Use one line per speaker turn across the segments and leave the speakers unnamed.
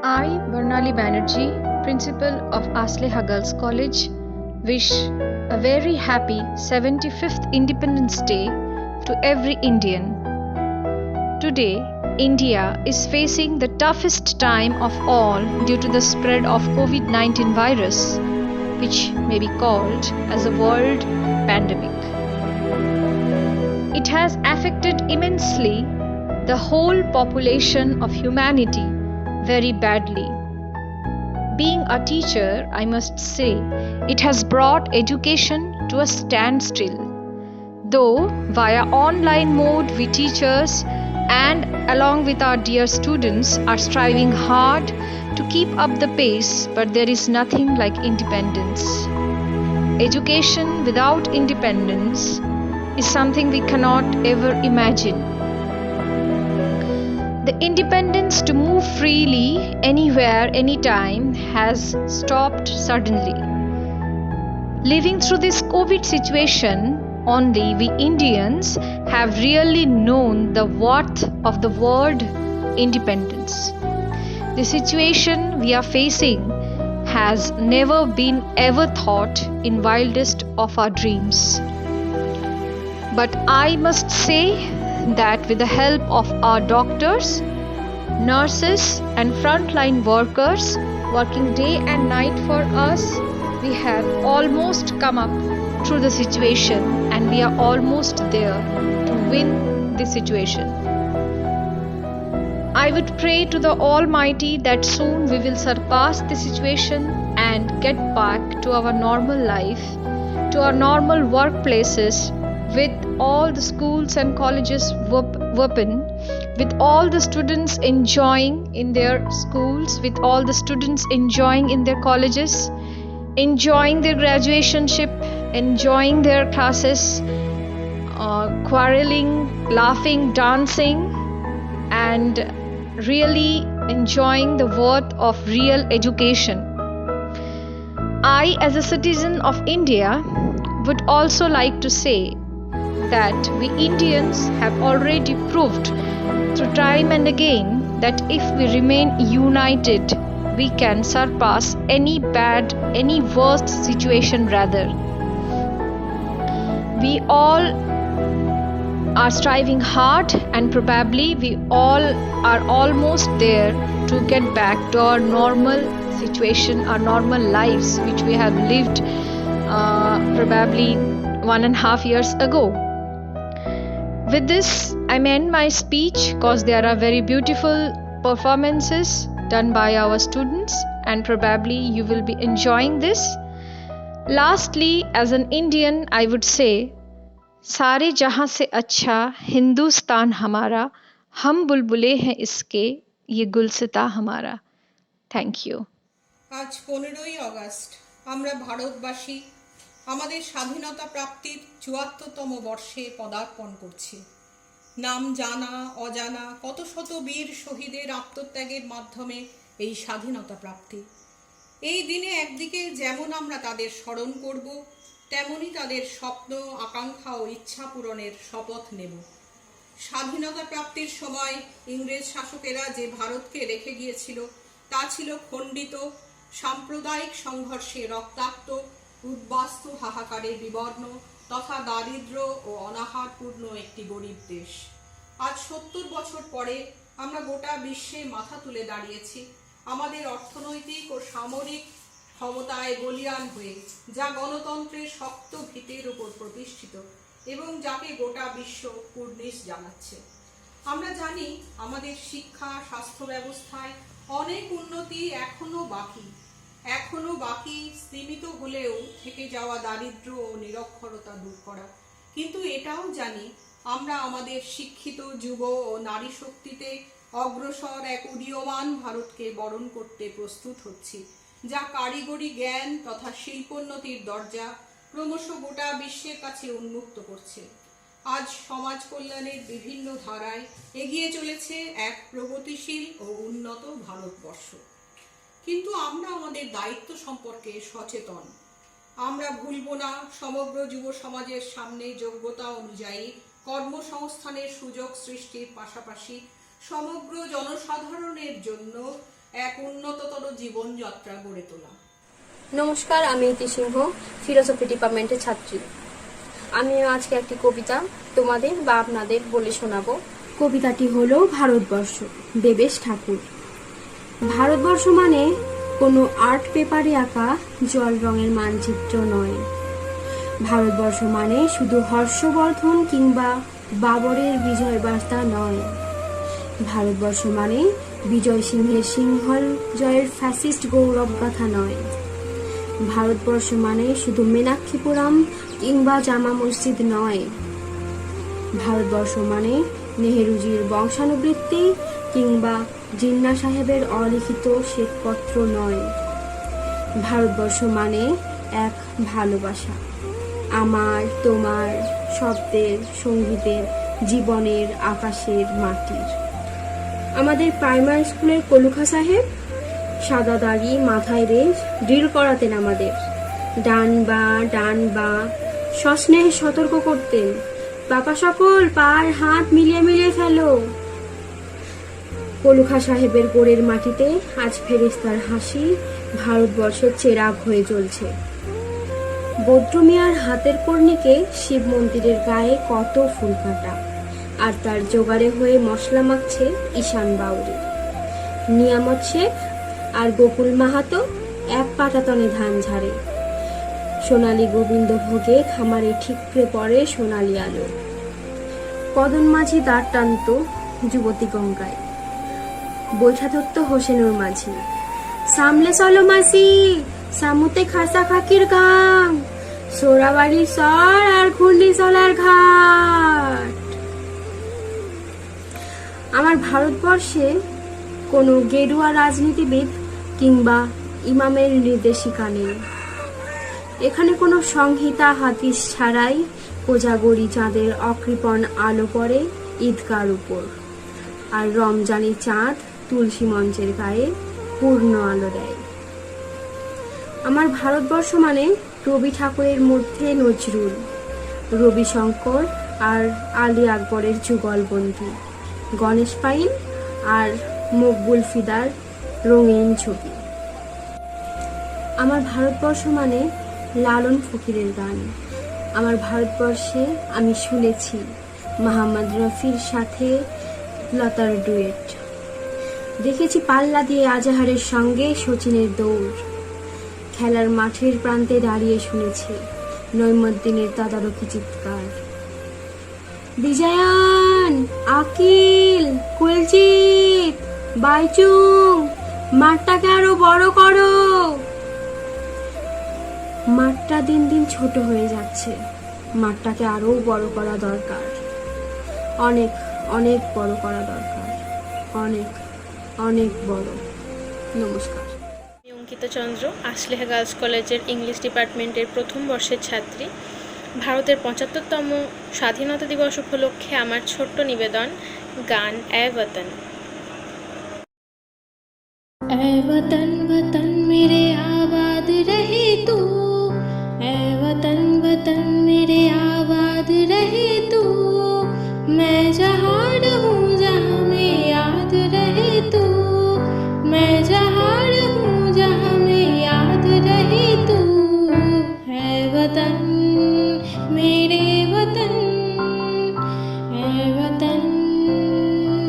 I, Varnali Banerjee, Principal of Asleha Girls College, wish a very happy 75th Independence Day to every Indian. Today, India is facing the toughest time of all due to the spread of COVID-19 virus, which may be called as a world pandemic. It has affected immensely the whole population of humanity very badly. Being a teacher, I must say, it has brought education to a standstill. Though via online mode we teachers and along with our dear students are striving hard to keep up the pace, but there is nothing like independence. Education without independence is something we cannot ever imagine. The independence to move freely anywhere, anytime has stopped suddenly. Living through this COVID situation, only we Indians have really known the worth of the word independence. The situation we are facing has never been ever thought in wildest of our dreams. But I must say that with the help of our doctors, nurses and frontline workers working day and night for us, we have almost come up through the situation and we are almost there to win the situation. I would pray to the Almighty that soon we will surpass the situation and get back to our normal life, to our normal workplaces, with all the schools and colleges open, with all the students enjoying in their schools, with all the students enjoying in their colleges, enjoying their graduationship, enjoying their classes, quarreling, laughing, dancing, and really enjoying the worth of real education. I, as a citizen of India, would also like to say that we Indians have already proved through time and again that if we remain united, we can surpass any bad, any worst situation rather. We all are striving hard and probably we all are almost there to get back to our normal situation, our normal lives which we have lived probably 1.5 years ago. With this, I end my speech because there are very beautiful performances done by our students and probably you will be enjoying this. Lastly, as an Indian, I would say, सारे जहां से अच्छा हिंदुस्तान हमारा, हम बुलबुले हैं इसके, ये गुलसिता हमारा. Thank you.
আজ 15ই আগস্ট আমরা ভারতবাসী আমাদের স্বাধীনতা প্রাপ্তির ৭৪তম বর্ষে পদার্পণ করছি। নাম জানা অজানা কত শত বীর শহীদের আত্মত্যাগের মাধ্যমে এই স্বাধীনতা প্রাপ্তি। এই দিনে একদিকে যেমন আমরা তাদের স্মরণ করব, তেমনি তাদের স্বপ্ন আকাঙ্ক্ষা ও ইচ্ছা পূরণের শপথ নেব। স্বাধীনতা প্রাপ্তির সময় ইংরেজ শাসকেরা যে ভারতকে রেখে গিয়েছিল তা ছিল খণ্ডিত, সাম্প্রদায়িক সংঘর্ষে রক্তাক্ত, উদ্বাস্তু হাহাকারে বিবর্ণ তথা দারিদ্র ও অনাহারপূর্ণ একটি গরিব দেশ। আজ ৭০ বছর পরে আমরা গোটা বিশ্বে মাথা তুলে দাঁড়িয়েছি আমাদের অর্থনৈতিক ও সামরিক ক্ষমতায় বলীয়ান হয়ে, যা গণতন্ত্রের শক্ত ভিতের উপর প্রতিষ্ঠিত এবং যাকে গোটা বিশ্ব কুর্নিশ জানাচ্ছে। আমরা জানি আমাদের শিক্ষা স্বাস্থ্য ব্যবস্থায় অনেক উন্নতি এখনো বাকি সীমিত হলেও থেকে যাওয়া দারিদ্র্য ও নিরক্ষরতা দূর করা। কিন্তু এটাও জানি আমরা আমাদের শিক্ষিত যুব ও নারী শক্তিতে অগ্রসর এক উদীয়মান ভারতকে বরণ করতে প্রস্তুত হচ্ছি, যা কারিগরি জ্ঞান তথা শিল্পোন্নতির দরজা ক্রমশ গোটা বিশ্বের কাছে উন্মুক্ত করছে। আজ সমাজ কল্যাণের বিভিন্ন ধারায় এগিয়ে চলেছে এক প্রগতিশীল ও উন্নত ভারতবর্ষ। কিন্তু আমরা আমাদের দায়িত্ব সম্পর্কে সচেতন। আমরা ভুলব না সমগ্র যুব সমাজের সামনে যোগ্যতা অনুযায়ী কর্মসংস্থানের সুযোগ সৃষ্টির পাশাপাশি সমগ্র জনসাধারণের জন্য এক উন্নততর জীবনযাত্রা গড়ে তোলা।
নমস্কার, আমি ইতি সিংহ, ফিলোসফি ডিপার্টমেন্টের ছাত্রী। আমিও আজকে একটি কবিতা তোমাদের বা আপনাদের বলে শোনাবো। কবিতাটি হলো ভারতবর্ষ, দেবেশ ঠাকুর। ভারতবর্ষ মানে কোনো আর্ট পেপারে আঁকা জল রঙের মানচিত্র নয়। ভারতবর্ষ মানে শুধু হর্ষবর্ধন কিংবা বাবরের বিজয় বার্তা নয়। ভারতবর্ষ মানে বিজয় সিংহের সিংহল জয়ের ফ্যাসিস্ট গৌরব গাথা নয়। ভারতবর্ষ মানে শুধু মীনাক্ষীপুরম কিংবা জামা মসজিদ নয়। ভারতবর্ষ মানে নেহেরুজির বংশানুবৃত্তি কিংবা জিন্না সাহেবের অলিখিত শ্বেতপত্র নয়। ভারতবর্ষ মানে এক ভালোবাসা, আমার, তোমার, শব্দের, সঙ্গীতের, জীবনের, আকাশের, মাটির। আমাদের প্রাইমারি স্কুলের কলুখা সাহেব সাদা দাড়ি, মাথায় রেঞ্জ, ড্রিল করাতেন আমাদের। ডান বা সস্নেহে সতর্ক করতেন, বাবা সকল পার হাত মিলিয়ে মিলিয়ে ফেলো। কলুখা সাহেবের গোড়ের মাটিতে আজ ফেরেশতার হাসি ভারতবর্ষের চেরাগ হয়ে জ্বলছে। বদ্রুমিয়ার হাতের কর্ণিকে শিব মন্দিরের গায়ে কত ফুল কাটা, আর তার জোগাড়ে হয়ে মশলা মাখছে ঈশান বাউরি। নিয়ামত শেখ আর গোকুল মাহাতো এক পাটাতনে ধান ঝাড়ে। সোনালী গোবিন্দ ভোগে খামারে ঠিকরে পড়ে সোনালী আলো। কদন মাঝি দাঁড় টানত যুবতী গঙ্গায়, বৈঠা ধরত হোসেনুর মাঝি। সামলে চলো মাসি, সামুতে খাসা খাকির গাং, সোরাবাড়ির সর আর ঘূর্ণি চলার ঘাট। আমার ভারতবর্ষে কোনো গেরুয়া রাজনীতিবিদ কিংবা ইমামের নির্দেশিকা নেই। এখানে কোনো সংহিতা হাদিস ছাড়াই কোজাগরি চাঁদের অকৃপণ আলো পড়ে ঈদগার উপর, আর রমজানি চাঁদ তুলসী মঞ্চের গায়ে পূর্ণ আলো দেয়। আমার ভারতবর্ষ মানে রবি ঠাকুরের মধ্যে নজরুল, রবি শঙ্কর আর আলী আকবরের যুগলবন্দি, গণেশ পাইন আর মকবুল ফিদার রঙিন ছবি। আমার ভারতবর্ষ মানে লালন ফকিরের গান। আমার ভারতবর্ষে আমি শুনেছি মোহাম্মদ রফির সাথে লতার ডুয়েট, দেখেছি পাল্লা দিয়ে আজাহারের সঙ্গে সচিনের দৌড়, খেলার মাঠের প্রান্তে দাঁড়িয়ে শুনেছি নৈমুদ্দিনের তদারকি চিৎকার। বিজয়ান, আকিল, কুলজিৎ, বাইচুং, মাঠটাকে আরো বড় করো। মাঠটা দিন দিন ছোট হয়ে যাচ্ছে, মাঠটাকে আরো বড় করা দরকার, অনেক অনেক বড় করা দরকার, অনেক অনেক বড়। নমস্কার।
অঙ্কিতা চন্দ্র, আসলেহা গার্লস কলেজের ইংলিশ ডিপার্টমেন্টের প্রথম বর্ষের ছাত্রী। ভারতের ৭৫তম স্বাধীনতা দিবস উপলক্ষে আমার ছোট্ট নিবেদন গান এ वतन।
ऐ वतन वतन मेरे आबाद रहे तू, ऐ वतन वतन मेरे आबाद रहे तू, मैं जहाँ रहूँ जहाँ में याद रहे तू, मैं जहाँ रहूँ जहाँ में याद रहे तू। ऐ वतन मेरे वतन, ऐ वतन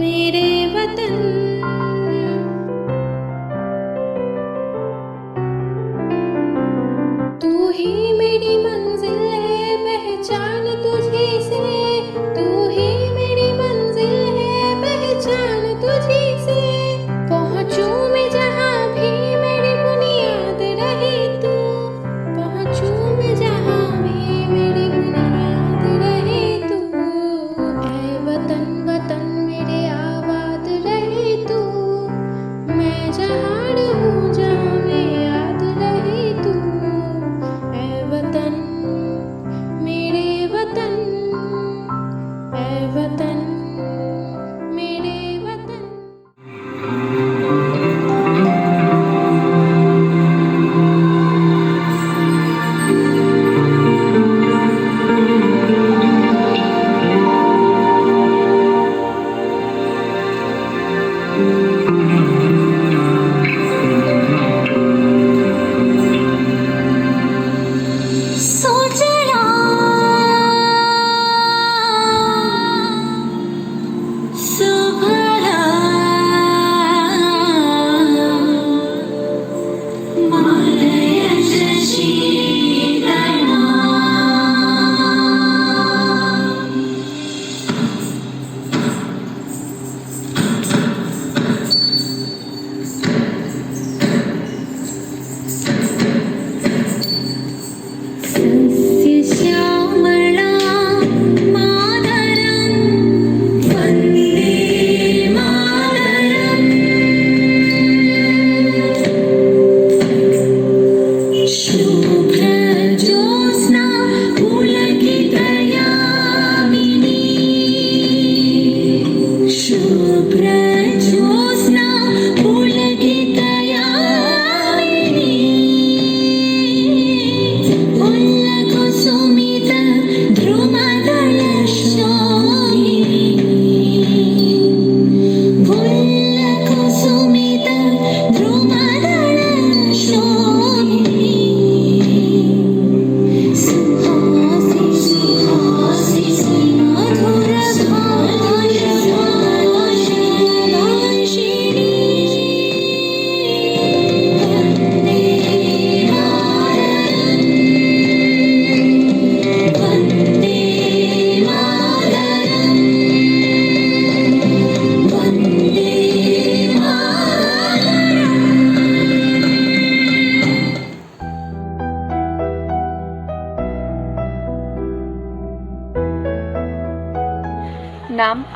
मेरे वतन। तू ही मेरी मंजिल है, पहचान तुझी से, तू ही मेरी मंजिल है, पहचान तुझी से। पहुँचूं मैं जहाँ भी मेरी बुनियाद रहे तू, पहुँचूं मैं जहाँ भी मेरी बुनियाद रहे तू। ऐ वतन वतन मेरे आबाद रहे तू, मैं जहाँ रहूँ जहाँ में याद रहे तू। ऐ वतन मेरे वतन, ऐ वतन मेरे वतन।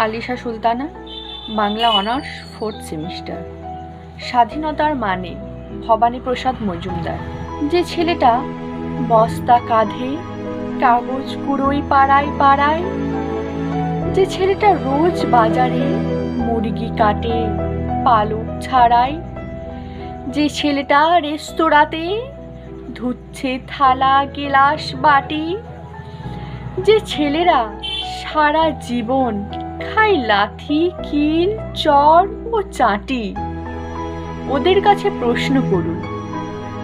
Alisha Sultana, Bangla honours 4th semester. স্বাধীনতার মানে ভবানীপ্রসাদ মজুমদার। যে ছেলেটা বস্তা কাঁধে কাগজ কুড়োই পাড়ায় পাড়ায়, যে ছেলেটা রোজ বাজারে মুরগি কাটে পালক ছাড়াই, যে ছেলেটা রেস্তোরাঁতে ধুচ্ছে থালা গেলাস বাটি, যে ছেলেরা সারা জীবন খায় লাথি কিল চর ও চাটি, ওদের কাছে প্রশ্ন করুন,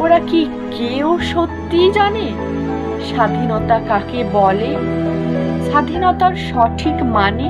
ওরা কি কেউ সত্যি জানে স্বাধীনতা কাকে বলে, স্বাধীনতার সঠিক মানে?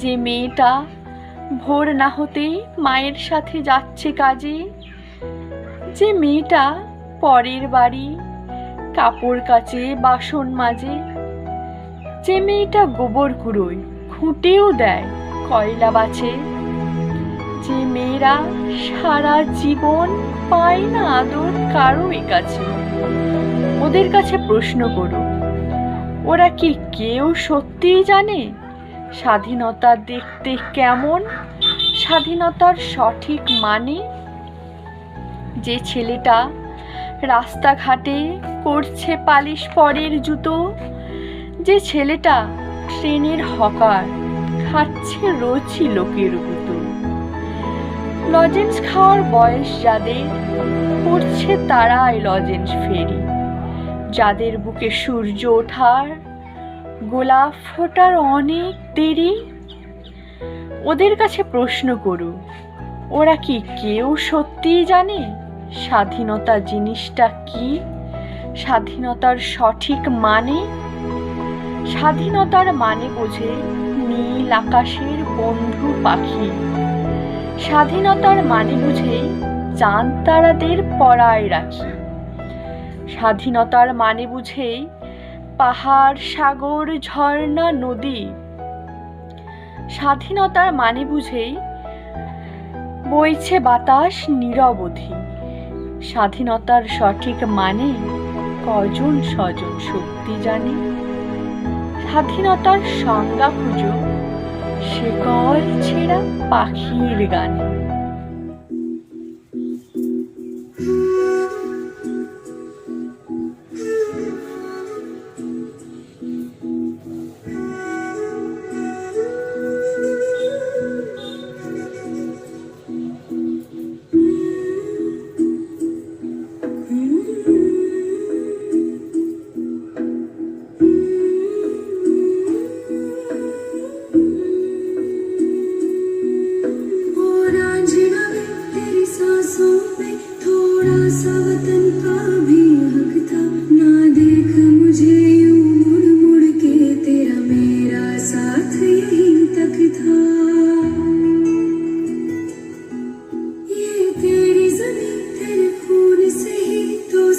যে মেয়েটা ভোর না হতেই মায়ের সাথে যাচ্ছে কাজে, যে মেয়েটা পরের বাড়ি কাপড় কাচে বাসন মাজে, যে মেয়েটা গোবর কুড়োয় খুঁটেও দেয় কয়লা বাছে, যে মেয়েরা সারা জীবন পায় না আদর কারোই কাছে, ওদের কাছে প্রশ্ন করো, ওরা কি কেউ সত্যিই জানে স্বাধীনতা দেখতে কেমন, স্বাধীনতার সঠিক মানে? যে ছেলেটা রাস্তাঘাটে করছে পালিশ পরের জুতো, যে ছেলেটা ট্রেনের হকার খাচ্ছে রোজই লোকের গুঁতো, লজেন্স খাওয়ার বয়স যাদের করছে তারাই লজেন্স ফেরি, যাদের বুকে সূর্য ওঠার গোলাপ ফোটার অনেক দেরি, ওদের কাছে প্রশ্ন করো, ওরা কি কেউ সত্যিই জানে স্বাধীনতা জিনিসটা কি, স্বাধীনতার সঠিক মানে? স্বাধীনতার মানে বোঝে নীল আকাশের বন্ধু পাখি, স্বাধীনতার মানে বুঝে চাঁদ তারাদের পরায় রাখি, স্বাধীনতার মানে বুঝে পাহাড় সাগর ঝর্ণা নদী, স্বাধীনতার মানে বুঝে বইছে বাতাস নিরবধি, স্বাধীনতার সঠিক মানে কজন স্বজন সত্যি জানে? স্বাধীনতার সংজ্ঞা খুঁজো শেকল ছেঁড়া পাখির গানে।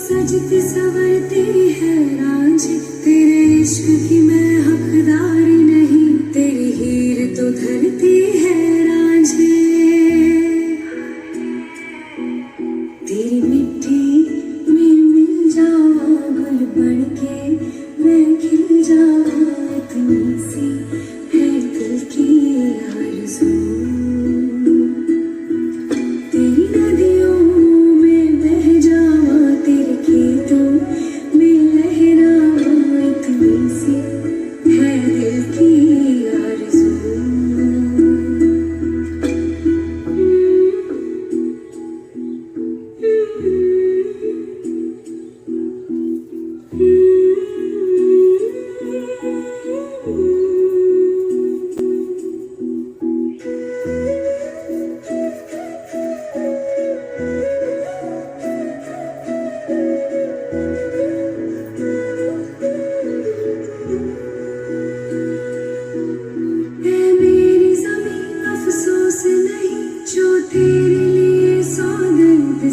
सजती संवरती है रांझ, तेरे इश्क की मैं हकदार नहीं, तेरी हीर तो धरती है रांझे, तेरी मिट्टी में मिल जावा गुल बन के मैं खिल जावा, इतनी सी है दिल की आरज़ू, तेरी नदियों में बह जावा, तेरे खेतों में लहरावा, इतनी सी है दिल की आरज़ू।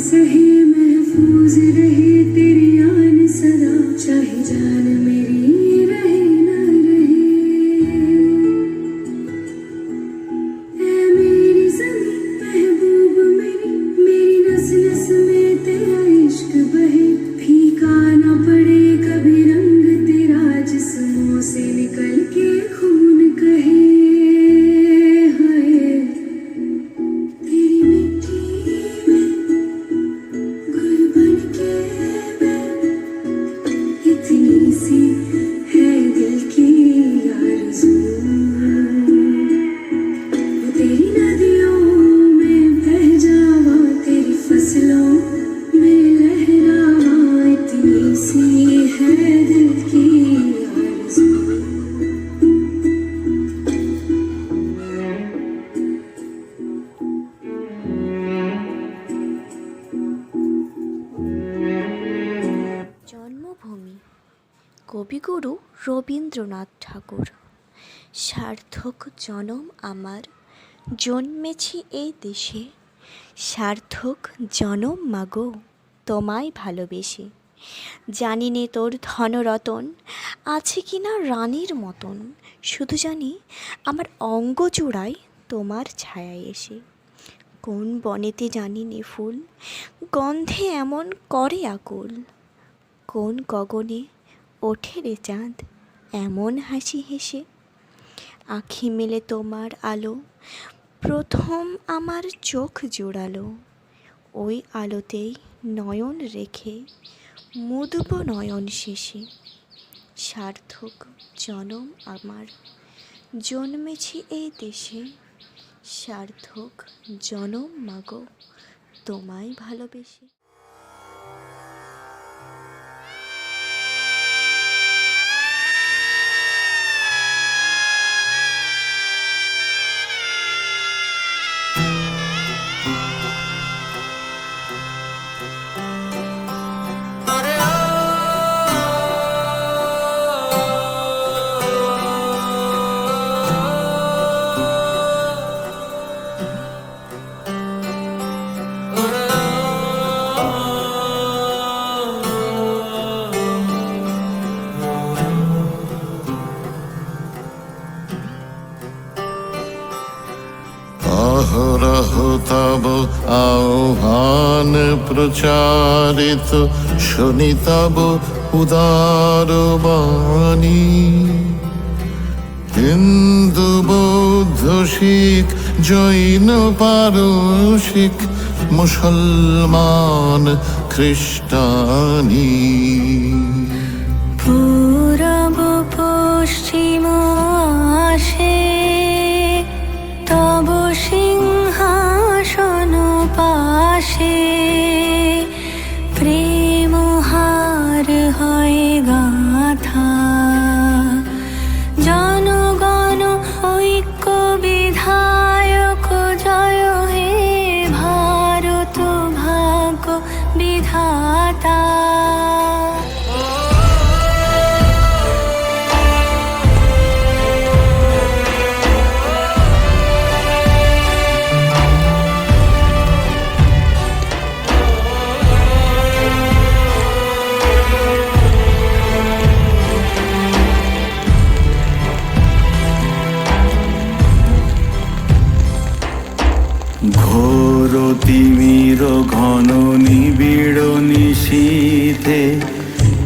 सही महफूज रहे तेरी आन सदा, चाहे जान मेरी रहे न रहे, ऐ मेरी ज़मीं महबूब मेरी, मेरी नस नस में तेरा इश्क बहे, फीका न पड़े कभी रंग तेरा, जिस्मों से निकल के खून कहे।
কবিগুরু রবীন্দ্রনাথ ঠাকুর। সার্থক জনম আমার, জন্মেছি এই দেশে, সার্থক জনম মাগো তোমায় ভালোবেসে। জানি নে তোর ধনরতন আছে কি না রানীর মতন, শুধু জানি আমার অঙ্গ চূড়ায় তোমার ছায়া এসে। কোন বনেতে জানি নে ফুল গন্ধে এমন করে আকুল, কোন গগনে ওঠে রে চাঁদ এমন হাসি হেসে। আঁখি মেলে তোমার আলো প্রথম আমার চোখ জোড়ালো, ওই আলোতেই নয়ন রেখে মুদব নয়ন শেষে। সার্থক জনম আমার, জন্মেছি এই দেশে, সার্থক জনম মাগো তোমায় ভালোবেসে।
অহরহ তব আহ্বান প্রচারিত, শুনি তব উদার বাণী। হিন্দু বৌদ্ধ শিখ জৈন পারসিক, মুসলমান খ্রিস্টানি।
পূরব পশ্চিম আসে তব সিংহাসন পাশে, প্রেম হার হয় গাথা। জনগণ ঐক্য বিধায়ক জয় হে ভারত ভাগ্য বিধাতা।
ঘোর তিমির ঘন নিবিড় নিশীথে,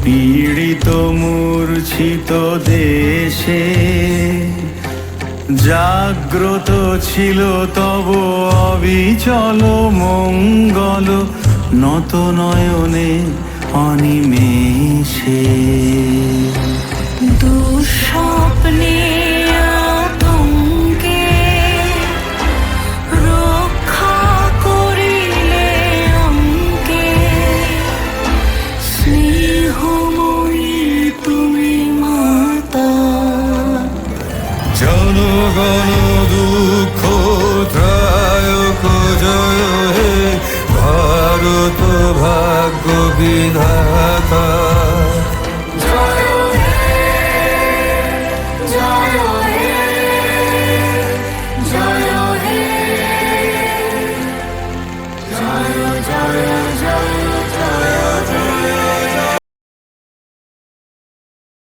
পীড়িত মূর্ছিত দেশে। জাগ্রত ছিল তব অবিচল মঙ্গল, নত নয়নে অনিমেষে।
দুঃস্বপ্নে আতঙ্কে রক্ষা করিলে অঙ্কে, স্নেহময়ী তুমি মাতা।
জনগণ দুঃখ ত্রায়ক জয় হে ভারত ভাগ্য বিধাতা।